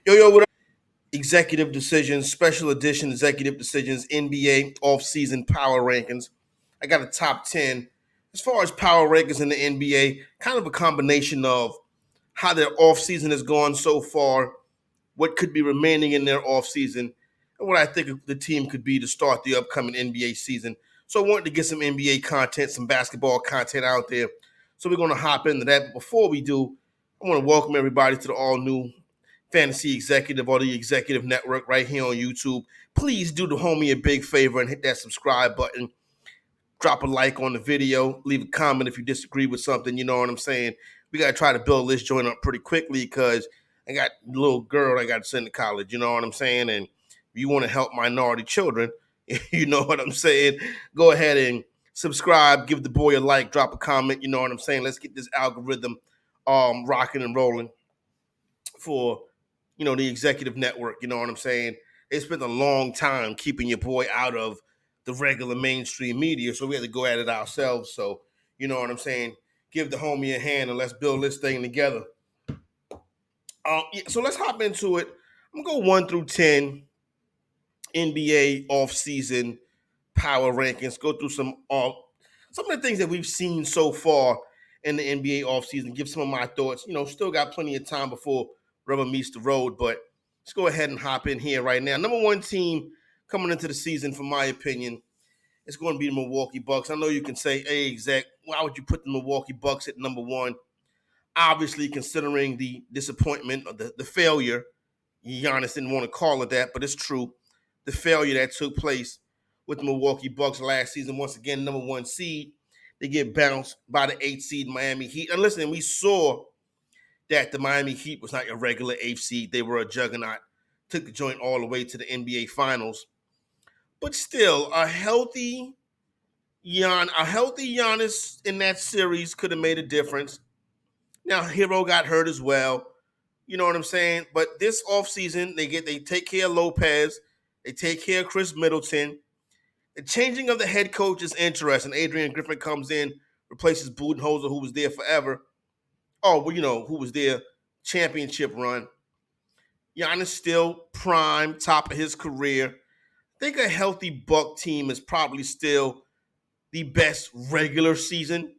What up? Executive decisions, special edition executive decisions, NBA offseason power rankings. I got a top 10. As far as power rankings in the NBA, kind of a combination of how their offseason has gone so far, what could be remaining in their offseason, and what I think the team could be to start the upcoming NBA season. So I wanted to get some NBA content, some basketball content out there. So we're going to hop into that. But before we do, I want to welcome everybody to the all new Fantasy Executive or the Executive Network right here on YouTube. Please do the homie a big favor and hit that subscribe button. Drop a like on the video. Leave a comment if you disagree with something. You know what I'm saying? We got to try to build this joint up pretty quickly because I got a little girl I got to send to college. You know what I'm saying? And if you want to help minority children, you know what I'm saying? Go ahead and subscribe. Give the boy a like. Drop a comment. You know what I'm saying? Let's get this algorithm rocking and rolling for the executive network. You know what I'm saying? They spent a long time keeping your boy out of the regular mainstream media, so we had to go at it ourselves. So, you know what I'm saying? Give the homie a hand and let's build this thing together. So let's hop into it. I'm gonna go 1 through 10 NBA offseason power rankings. Go through some of the things that we've seen so far in the NBA offseason. Give some of my thoughts. Still got plenty of time before rubber meets the road, but let's go ahead and hop in here right now. Number one team coming into the season, for my opinion, it's going to be the Milwaukee Bucks. I know you can say, hey, exec, why would you put the Milwaukee Bucks at number one? Obviously, considering the disappointment or the failure, Giannis didn't want to call it that, but it's true. The failure that took place with the Milwaukee Bucks last season, once again, number one seed. They get bounced by the 8th seed Miami Heat. And listen, we saw that the Miami Heat was not a regular 8th seed. They were a juggernaut. Took the joint all the way to the NBA Finals. But still, a healthy Giannis in that series could have made a difference. Now, Hero got hurt as well. You know what I'm saying? But this offseason, they take care of Lopez. They take care of Chris Middleton. The changing of the head coach is interesting. Adrian Griffin comes in, replaces Budenholzer, who was there forever. Oh, well, who was there championship run. Giannis still prime, top of his career. I think a healthy Buck team is probably still the best regular season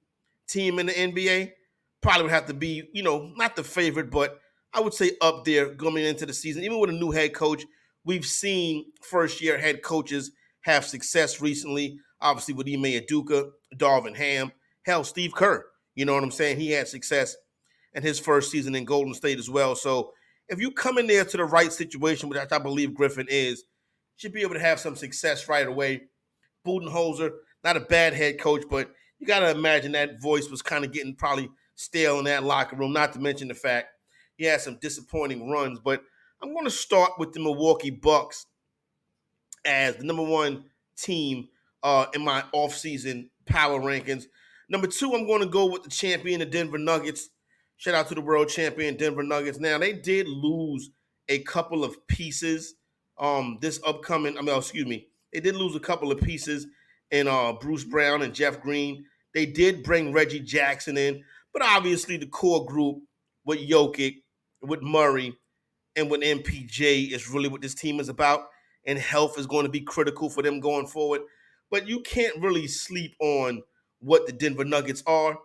team in the NBA. Probably would have to be, not the favorite, but I would say up there going into the season. Even with a new head coach, we've seen first-year head coaches have success recently. Obviously with Ime Udoka, Darvin Ham, hell, Steve Kerr. You know what I'm saying? He had success in his first season in Golden State as well. So if you come in there to the right situation, which I believe Griffin is, should be able to have some success right away. Budenholzer, not a bad head coach, but you got to imagine that voice was kind of getting probably stale in that locker room, not to mention the fact he had some disappointing runs. But I'm going to start with the Milwaukee Bucks as the number one team in my offseason power rankings. Number two, I'm going to go with the champion, the Denver Nuggets. Shout out to the world champion Denver Nuggets. Now, they did lose a couple of pieces they did lose a couple of pieces in Bruce Brown and Jeff Green. They did bring Reggie Jackson in, but obviously the core group with Jokic, with Murray, and with MPJ is really what this team is about, and health is going to be critical for them going forward. But you can't really sleep on what the Denver Nuggets are.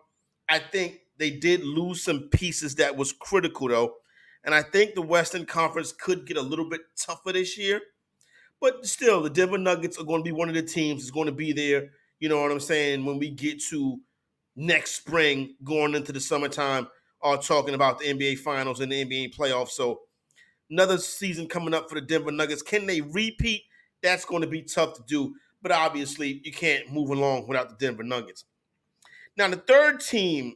I think they did lose some pieces that was critical, though, and I think the Western Conference could get a little bit tougher this year. But still, the Denver Nuggets are going to be one of the teams that's going to be there. You know what I'm saying? When we get to next spring, going into the summertime, talking about the NBA Finals and the NBA playoffs. So another season coming up for the Denver Nuggets. Can they repeat? That's going to be tough to do. But obviously, you can't move along without the Denver Nuggets. Now, the third team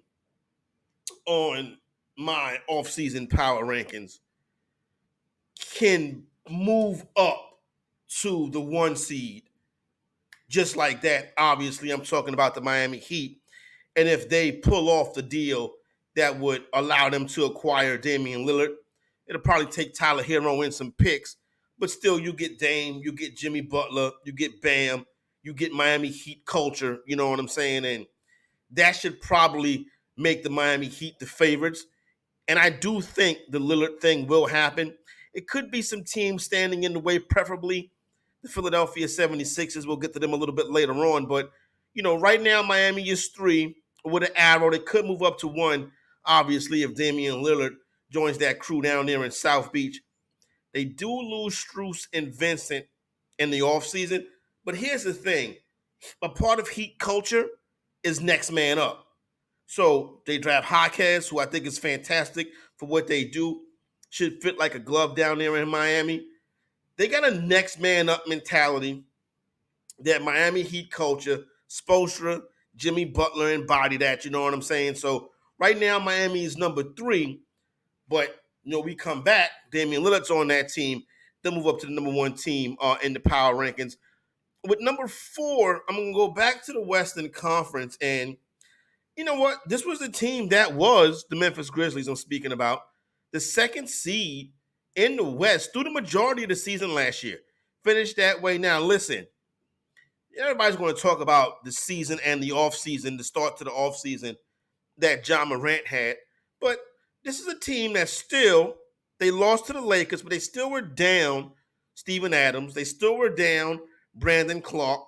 on my offseason power rankings can move up to the one seed just like that. Obviously, I'm talking about the Miami Heat. And if they pull off the deal that would allow them to acquire Damian Lillard, it'll probably take Tyler Hero in some picks. But still, you get Dame, you get Jimmy Butler, you get Bam, you get Miami Heat culture, you know what I'm saying? And that should probably make the Miami Heat the favorites. And I do think the Lillard thing will happen. it could be some teams standing in the way, preferably the Philadelphia 76ers. We'll get to them a little bit later on. But, right now Miami is 3 with an arrow. They could move up to 1, obviously, if Damian Lillard joins that crew down there in South Beach. They do lose Strus and Vincent in the offseason. But here's the thing. A part of Heat culture is next man up. So they draft Jaquez, who I think is fantastic for what they do. Should fit like a glove down there in Miami. They got a next man up mentality that Miami Heat culture, Spoelstra, Jimmy Butler embody that, you know what I'm saying? So right now Miami is number 3, but we come back, Damian Lillard's on that team, they'll move up to the number 1 team in the power rankings. With number 4, I'm going to go back to the Western Conference, and you know what? This was the team that was the Memphis Grizzlies I'm speaking about, the 2nd seed in the West through the majority of the season last year. Finished that way. Now, listen, everybody's going to talk about the season and the offseason, the start to the offseason that Ja Morant had. But this is a team that still, they lost to the Lakers, but they still were down Steven Adams. They still were down Brandon Clark.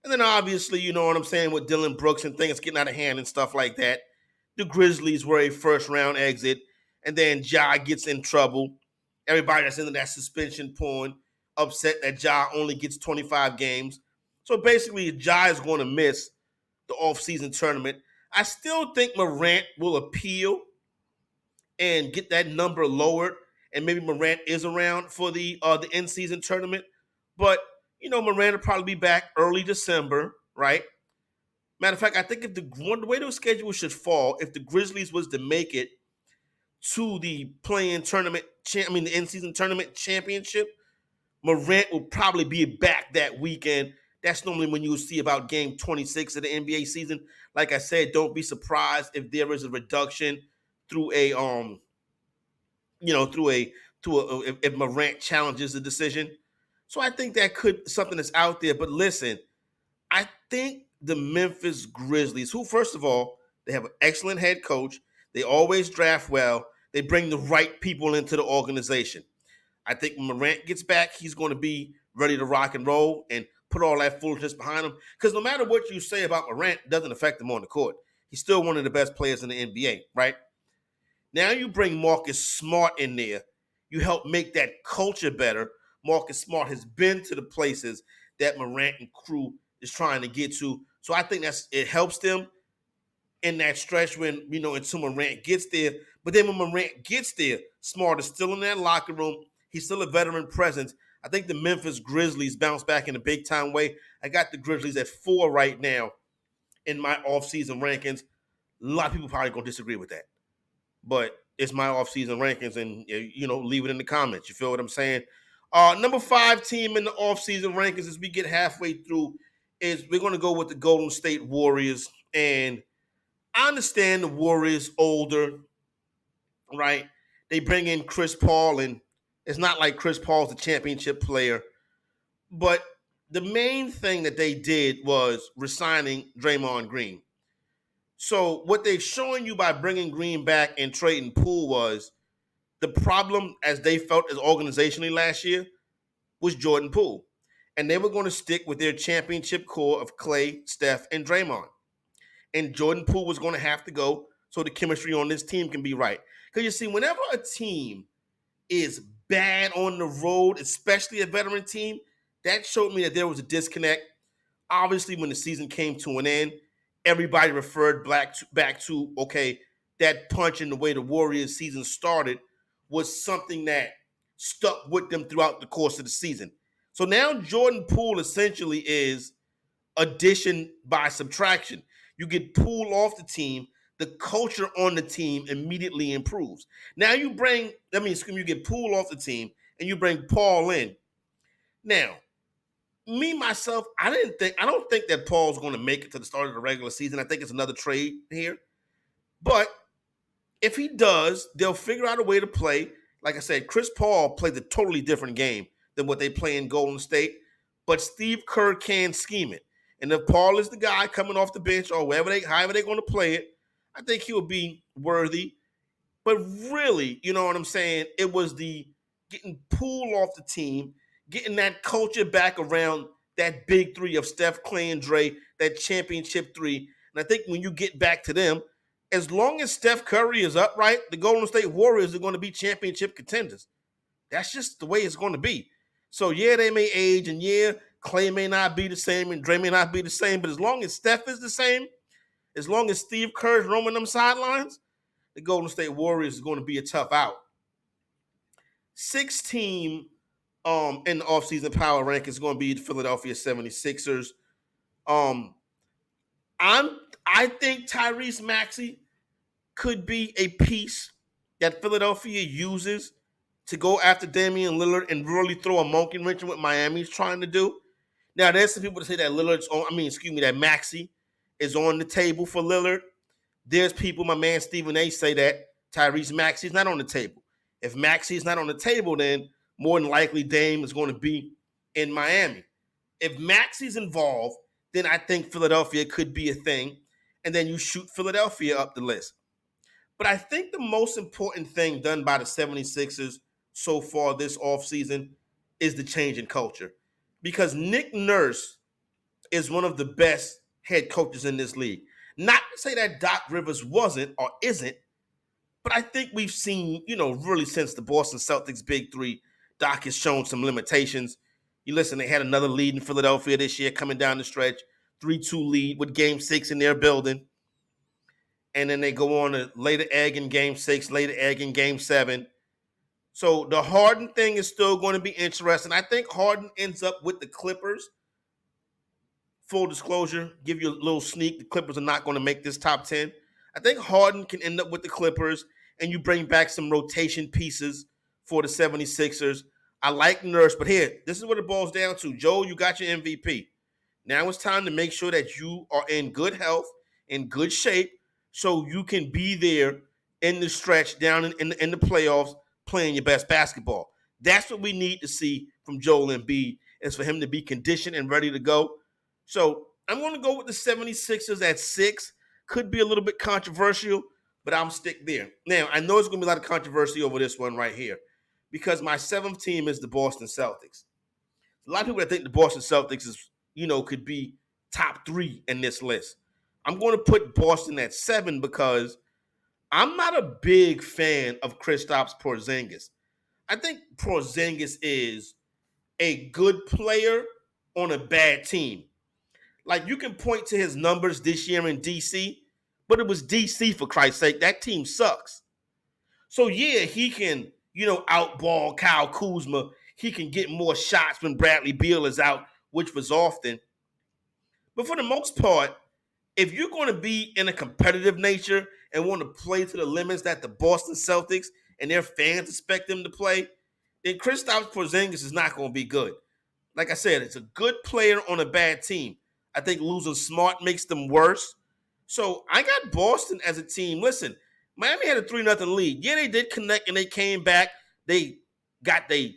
And then obviously, you know what I'm saying, with Dylan Brooks and things getting out of hand and stuff like that. The Grizzlies were a first-round exit. And then Ja gets in trouble. Everybody that's into that suspension porn upset that Ja only gets 25 games. So basically, Ja is going to miss the offseason tournament. I still think Morant will appeal and get that number lowered, and maybe Morant is around for the in-season tournament. But, Morant will probably be back early December, right? Matter of fact, I think if the way the schedule should fall, if the Grizzlies was to make it to the playing tournament, the in-season tournament championship, Morant will probably be back that weekend. That's normally when you'll see about game 26 of the NBA season. Like I said, don't be surprised if there is a reduction through if Morant challenges the decision. So I think that could something that's out there. But listen, I think the Memphis Grizzlies, who first of all, they have an excellent head coach. They always draft well. They bring the right people into the organization. I think when Morant gets back, he's going to be ready to rock and roll and put all that foolishness behind him. Because no matter what you say about Morant, it doesn't affect him on the court. He's still one of the best players in the NBA, right? Now you bring Marcus Smart in there. You help make that culture better. Marcus Smart has been to the places that Morant and crew is trying to get to. So I think it helps them in that stretch when, until Morant gets there. But then when Morant gets there, Smart is still in that locker room. He's still a veteran presence. I think the Memphis Grizzlies bounce back in a big-time way. I got the Grizzlies at 4 right now in my offseason rankings. A lot of people probably going to disagree with that. But it's my offseason rankings, and, leave it in the comments. You feel what I'm saying? Number 5 team in the offseason rankings as we get halfway through is we're going to go with the Golden State Warriors. And I understand the Warriors older, right? They bring in Chris Paul, and it's not like Chris Paul's a championship player. But the main thing that they did was resigning Draymond Green. So what they're showing you by bringing Green back and trading Poole was the problem, as they felt as organizationally last year, was Jordan Poole. And they were going to stick with their championship core of Clay, Steph, and Draymond. And Jordan Poole was going to have to go so the chemistry on this team can be right. Because you see, whenever a team is bad on the road, especially a veteran team, that showed me that there was a disconnect. Obviously, when the season came to an end, everybody referred back to, okay, that punch in the way the Warriors season started was something that stuck with them throughout the course of the season. So now Jordan Poole essentially is addition by subtraction. You get Poole off the team, the culture on the team immediately improves. Now you get Poole off the team and you bring Paul in. Now, myself, I don't think that Paul's going to make it to the start of the regular season. I think it's another trade here. But if he does, they'll figure out a way to play. Like I said, Chris Paul played a totally different game than what they play in Golden State. But Steve Kerr can scheme it. And if Paul is the guy coming off the bench or however they're going to play it, I think he will be worthy. But really, you know what I'm saying? It was the getting Poole off the team, getting that culture back around that big three of Steph, Clay, and Dre, that championship three. And I think when you get back to them, as long as Steph Curry is upright, the Golden State Warriors are going to be championship contenders. That's just the way it's going to be. So, yeah, they may age, and yeah, Clay may not be the same, and Dre may not be the same, but as long as Steph is the same, as long as Steve Kerr's roaming them sidelines, the Golden State Warriors is going to be a tough out. 6th team in the offseason power rank is going to be the Philadelphia 76ers. I think Tyrese Maxey could be a piece that Philadelphia uses to go after Damian Lillard and really throw a monkey wrench in what Miami's trying to do. Now, there's some people that say that that Maxey is on the table for Lillard. There's people, my man Stephen A, say that Tyrese Maxey's not on the table. If Maxey's not on the table, then more than likely Dame is going to be in Miami. If Maxey's involved, then I think Philadelphia could be a thing, and then you shoot Philadelphia up the list. But I think the most important thing done by the 76ers so far this offseason is the change in culture. Because Nick Nurse is one of the best head coaches in this league. Not to say that Doc Rivers wasn't or isn't, but I think we've seen, really since the Boston Celtics Big Three, Doc has shown some limitations. You listen, they had another lead in Philadelphia this year coming down the stretch, 3-2 lead with Game 6 in their building. And then they go on to lay the egg in Game 6, lay the egg in Game 7. So the Harden thing is still going to be interesting. I think Harden ends up with the Clippers. Full disclosure, give you a little sneak. The Clippers are not going to make this top 10. I think Harden can end up with the Clippers, and you bring back some rotation pieces for the 76ers. I like Nurse, but here, this is what it boils down to. Joe, you got your MVP. Now it's time to make sure that you are in good health, in good shape, so you can be there in the stretch down in the playoffs playing your best basketball. That's what we need to see from Joel Embiid, is for him to be conditioned and ready to go. So I'm going to go with the 76ers at 6. Could be a little bit controversial, but I'm stick there. Now, I know there's going to be a lot of controversy over this one right here because my 7th team is the Boston Celtics. A lot of people that think the Boston Celtics is, could be top 3 in this list. I'm going to put Boston at 7 because I'm not a big fan of Kristaps Porzingis. I think Porzingis is a good player on a bad team. Like, you can point to his numbers this year in DC, but it was DC, for Christ's sake. That team sucks. So, yeah, he can, outball Kyle Kuzma. He can get more shots when Bradley Beal is out, which was often. But for the most part, if you're going to be in a competitive nature and want to play to the limits that the Boston Celtics and their fans expect them to play, then Kristaps Porzingis is not going to be good. Like I said, it's a good player on a bad team. I think losing Smart makes them worse. So I got Boston as a team. Listen, Miami had a 3-0 lead. Yeah, they did connect and they came back. They got their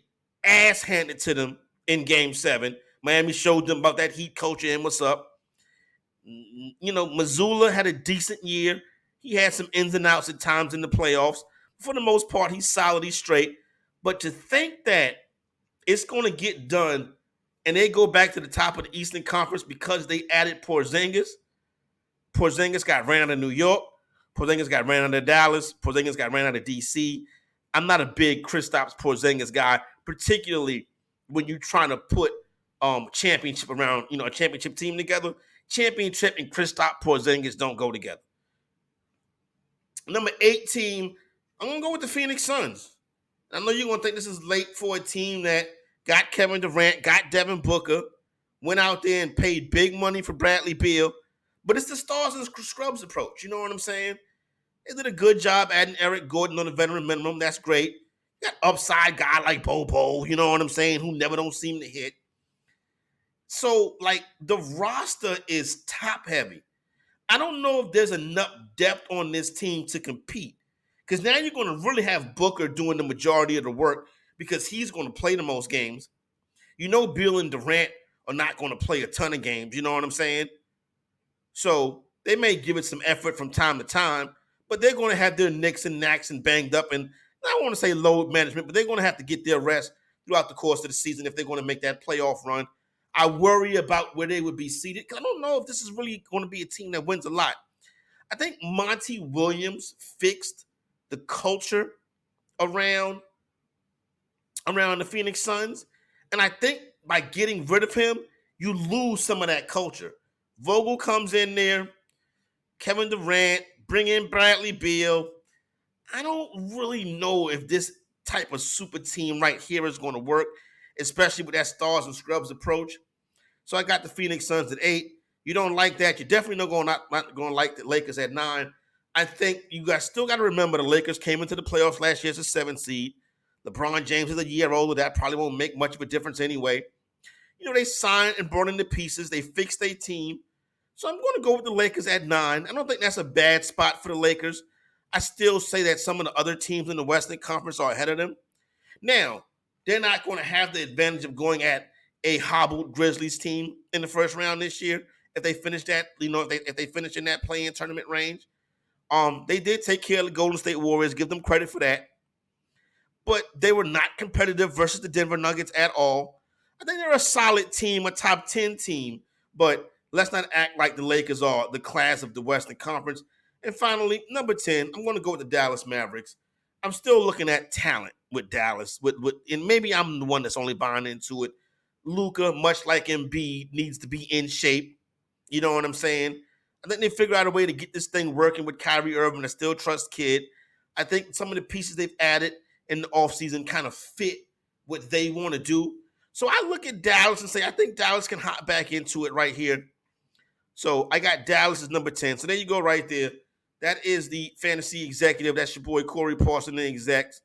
ass handed to them in Game 7. Miami showed them about that Heat culture and what's up. Mazzulla had a decent year. He had some ins and outs at times in the playoffs. For the most part, he's solid, he's straight. But to think that it's going to get done and they go back to the top of the Eastern Conference because they added Porzingis. Porzingis got ran out of New York. Porzingis got ran out of Dallas. Porzingis got ran out of DC. I'm not a big Kristaps Porzingis guy, particularly when you're trying to put championship around, a championship team together. Championship and Kristaps Porzingis don't go together. Number 8 team, I'm going to go with the Phoenix Suns. I know you're going to think this is late for a team that got Kevin Durant, got Devin Booker, went out there and paid big money for Bradley Beal. But it's the stars and scrubs approach. You know what I'm saying? They did a good job adding Eric Gordon on the veteran minimum. That's great. You got upside guy like Bobo, you know what I'm saying, who never don't seem to hit. So, the roster is top heavy. I don't know if there's enough depth on this team to compete. Because now you're going to really have Booker doing the majority of the work because he's going to play the most games. Beal and Durant are not going to play a ton of games. You know what I'm saying? So they may give it some effort from time to time, but they're going to have their nicks and knacks and banged up. And I don't want to say load management, but they're going to have to get their rest throughout the course of the season if they're going to make that playoff run. I worry about where they would be seated because I don't know if this is really going to be a team that wins a lot. I think Monty Williams fixed the culture around the Phoenix Suns. And I think by getting rid of him, you lose some of that culture. Vogel comes in there, Kevin Durant, bring in Bradley Beal. I don't really know if this type of super team right here is going to work, especially with that stars and scrubs approach. So I got the Phoenix Suns at 8. You don't like that. You're definitely not going to like the Lakers at 9. I think you guys still got to remember the Lakers came into the playoffs last year as a 7th seed. LeBron James is a year older. That probably won't make much of a difference anyway. They signed and brought in the pieces. They fixed their team. So I'm going to go with the Lakers at 9. I don't think that's a bad spot for the Lakers. I still say that some of the other teams in the Western Conference are ahead of them. Now, they're not going to have the advantage of going at a hobbled Grizzlies team in the first round this year if they finish that, if they finish in that play-in tournament range. They did take care of the Golden State Warriors, give them credit for that. But they were not competitive versus the Denver Nuggets at all. I think they're a solid team, a top 10 team, but let's not act like the Lakers are the class of the Western Conference. And finally, number 10, I'm going to go with the Dallas Mavericks. I'm still looking at talent with Dallas, and maybe I'm the one that's only buying into it. Luka, much like Embiid, needs to be in shape. You know what I'm saying? I think they figure out a way to get this thing working with Kyrie Irving. I still trust Kid. I think some of the pieces they've added in the offseason kind of fit what they want to do. So I look at Dallas and say, I think Dallas can hop back into it right here. So I got Dallas as number 10. So there you go right there. That is the fantasy executive. That's your boy Corey Parson, the execs.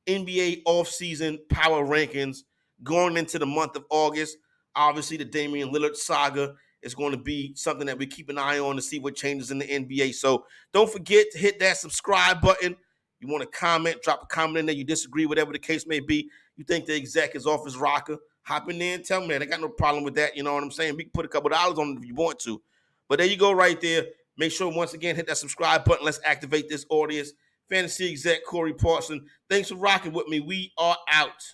NBA offseason power rankings going into the month of August. Obviously, the Damian Lillard saga is going to be something that we keep an eye on to see what changes in the NBA. So don't forget to hit that subscribe button. You want to comment, drop a comment in there. You disagree, whatever the case may be. You think the exec is off his rocker. Hop in there and tell me that. I got no problem with that. You know what I'm saying? We can put a couple of dollars on it if you want to. But there you go right there. Make sure, once again, hit that subscribe button. Let's activate this audience. Fantasy exec Corey Parson. Thanks for rocking with me. We are out.